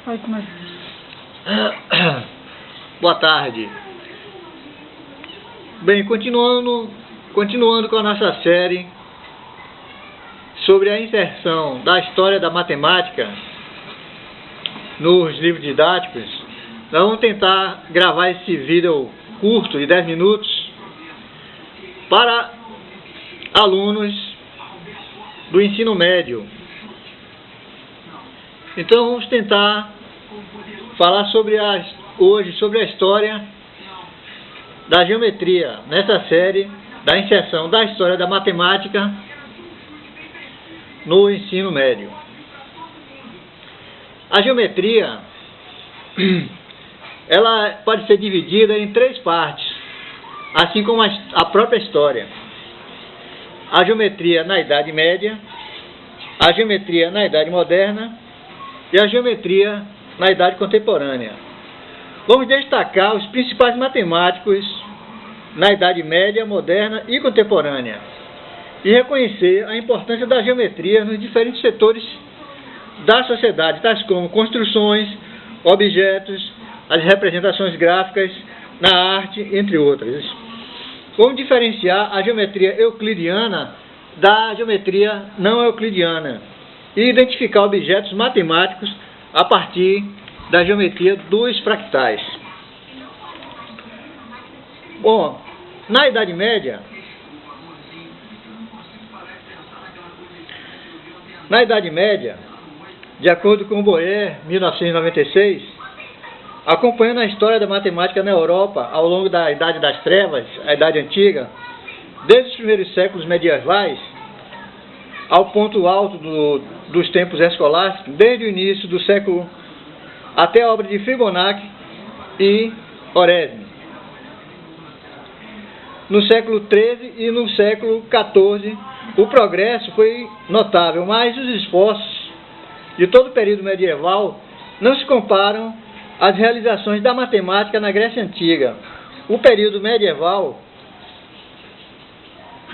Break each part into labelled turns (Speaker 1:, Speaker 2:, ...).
Speaker 1: Pode começar.
Speaker 2: Boa tarde. Bem, continuando com a nossa série sobre a inserção da história da matemática nos livros didáticos, nós vamos tentar gravar esse vídeo curto de 10 minutos para alunos do ensino médio. Então vamos tentar falar hoje sobre a história da geometria, nessa série da inserção da história da matemática no ensino médio. A geometria, ela pode ser dividida em 3 partes, assim como a própria história. A geometria na Idade Média, a geometria na Idade Moderna e a geometria na Idade Contemporânea. Vamos destacar os principais matemáticos na Idade Média, Moderna e Contemporânea e reconhecer a importância da geometria nos diferentes setores da sociedade, tais como construções, objetos, as representações gráficas, na arte, entre outras. Vamos diferenciar a geometria euclidiana da geometria não euclidiana e identificar objetos matemáticos a partir da geometria dos fractais. Bom, na Idade Média, de acordo com Boyer, 1996, acompanhando a história da matemática na Europa ao longo da Idade das Trevas, a Idade Antiga, desde os primeiros séculos medievais ao ponto alto dos tempos escolásticos, desde o início do século até a obra de Fibonacci e Oresme. No século XIII e no século XIV, o progresso foi notável, mas os esforços de todo o período medieval não se comparam às realizações da matemática na Grécia Antiga. O período medieval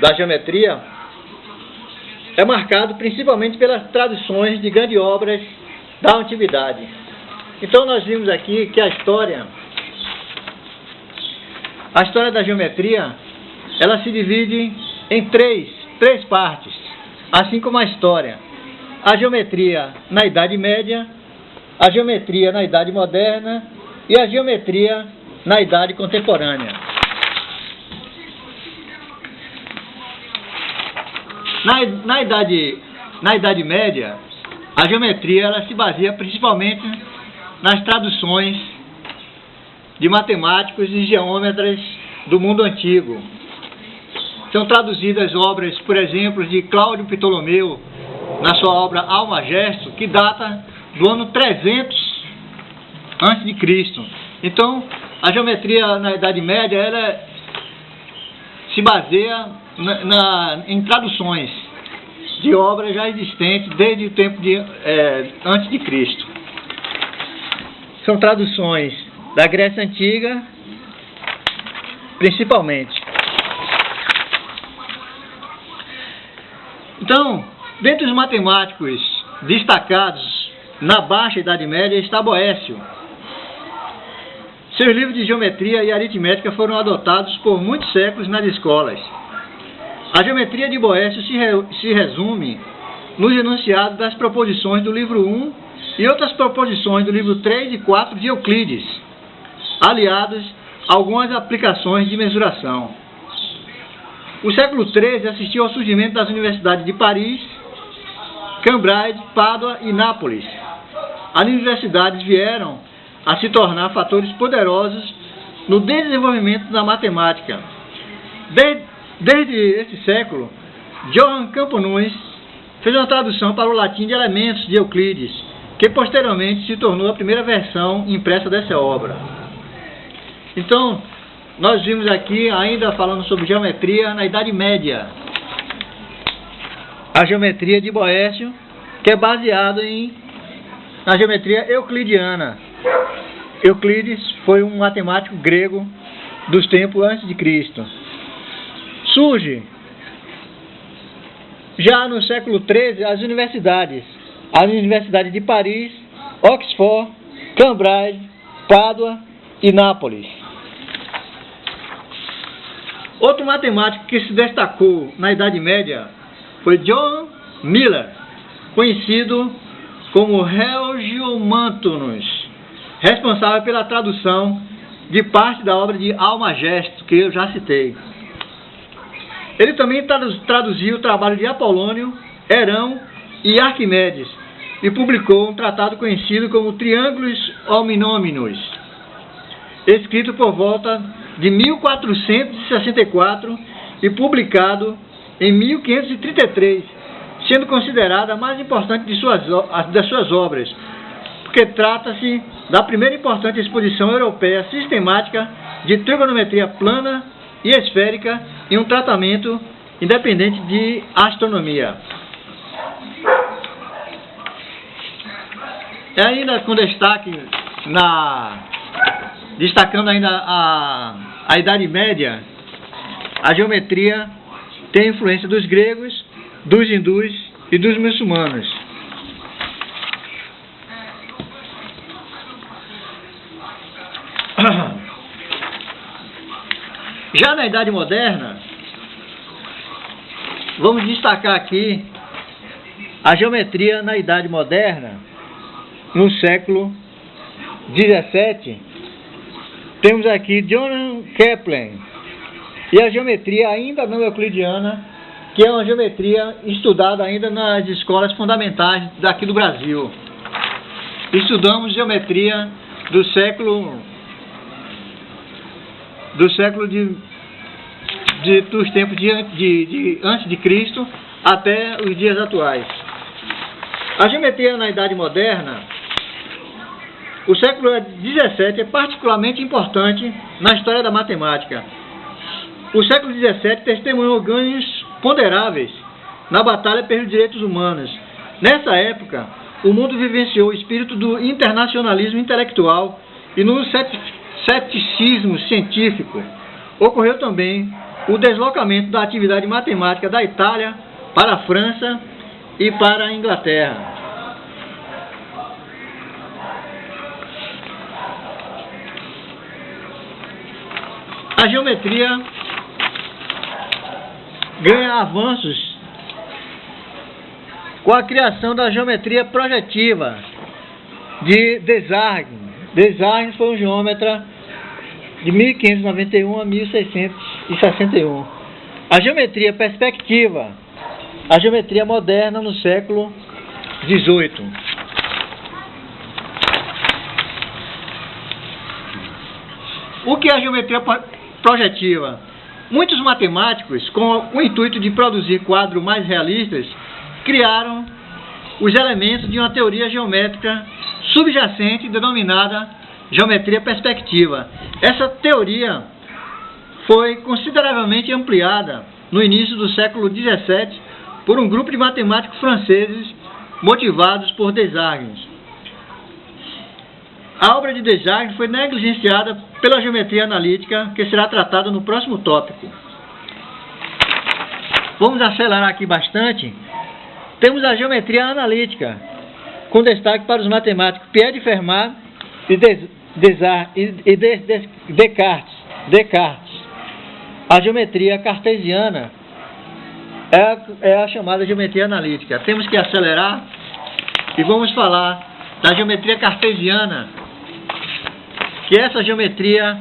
Speaker 2: da geometria é marcado principalmente pelas traduções de grandes obras da antiguidade. Então nós vimos aqui que a história da geometria, ela se divide em três partes, assim como a história. A geometria na Idade Média, a geometria na Idade Moderna e a geometria na Idade Contemporânea. Na Idade Média, a geometria ela se baseia principalmente nas traduções de matemáticos e geômetras do mundo antigo. São traduzidas obras, por exemplo, de Cláudio Ptolomeu, na sua obra Almagesto, que data do ano 300 a.C. Então, a geometria na Idade Média ela se baseia em traduções de obras já existentes desde o tempo antes de Cristo. São traduções da Grécia Antiga, principalmente. Então, dentre os matemáticos destacados na Baixa Idade Média está Boécio. Seus livros de geometria e aritmética foram adotados por muitos séculos nas escolas. A geometria de Boécio se resume nos enunciados das proposições do livro 1 e outras proposições do livro 3 e 4 de Euclides, aliados a algumas aplicações de mensuração. O século XIII assistiu ao surgimento das universidades de Paris, Cambridge, Pádua e Nápoles. As universidades vieram a se tornar fatores poderosos no desenvolvimento da matemática. Desde esse século, Johann Camponues fez uma tradução para o latim de elementos de Euclides, que posteriormente se tornou a primeira versão impressa dessa obra. Então, nós vimos aqui, ainda falando sobre geometria na Idade Média, a geometria de Boécio, que é baseada na geometria euclidiana. Euclides foi um matemático grego dos tempos antes de Cristo. Surge já no século XIII as universidades de Paris, Oxford, Cambridge, Pádua e Nápoles. Outro matemático que se destacou na Idade Média foi John Miller, conhecido como Regiomontanus, responsável pela tradução de parte da obra de Almagesto, que eu já citei. Ele também traduziu o trabalho de Apolônio, Herão e Arquimedes e publicou um tratado conhecido como Triângulos Hominóminos, escrito por volta de 1464 e publicado em 1533, sendo considerada a mais importante das suas obras, porque trata-se da primeira importante exposição europeia sistemática de trigonometria plana e esférica em um tratamento independente de astronomia. E ainda com destaque, destacando ainda a Idade Média, a geometria tem influência dos gregos, dos hindus e dos muçulmanos. Já na Idade Moderna, vamos destacar aqui a geometria na Idade Moderna, no século XVII. Temos aqui Johann Kepler e a geometria ainda não euclidiana, que é uma geometria estudada ainda nas escolas fundamentais daqui do Brasil. Estudamos geometria dos tempos de antes de Cristo até os dias atuais. A geometria na Idade Moderna, o século XVII é particularmente importante na história da matemática. O século XVII testemunhou ganhos ponderáveis na batalha pelos direitos humanos. Nessa época, o mundo vivenciou o espírito do internacionalismo intelectual e no ceticismo científico. Ocorreu também o deslocamento da atividade matemática da Itália para a França e para a Inglaterra. A geometria ganha avanços com a criação da geometria projetiva de Desargues. Desargues foi um geômetra de 1591 a 1661. A geometria perspectiva, a geometria moderna no século XVIII. O que é a geometria projetiva? Muitos matemáticos, com o intuito de produzir quadros mais realistas, criaram os elementos de uma teoria geométrica subjacente denominada geometria perspectiva. Essa teoria foi consideravelmente ampliada no início do século XVII por um grupo de matemáticos franceses motivados por Desargues. A obra de Desargues foi negligenciada pela geometria analítica, que será tratada no próximo tópico. Vamos acelerar aqui bastante. Temos a geometria analítica, com destaque para os matemáticos Pierre de Fermat e Descartes. A geometria cartesiana é a chamada geometria analítica. Temos que acelerar e vamos falar da geometria cartesiana, que é essa geometria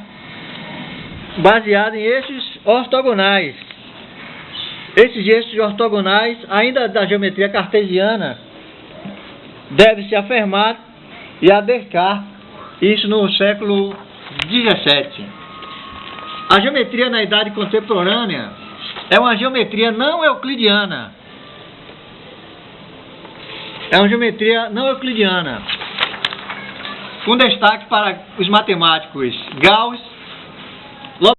Speaker 2: baseada em eixos ortogonais. Esses eixos ortogonais, ainda da geometria cartesiana, deve se afirmar e a Descartes, isso no século XVII. A geometria na idade contemporânea é uma geometria não euclidiana. É uma geometria não euclidiana, com destaque para os matemáticos Gauss,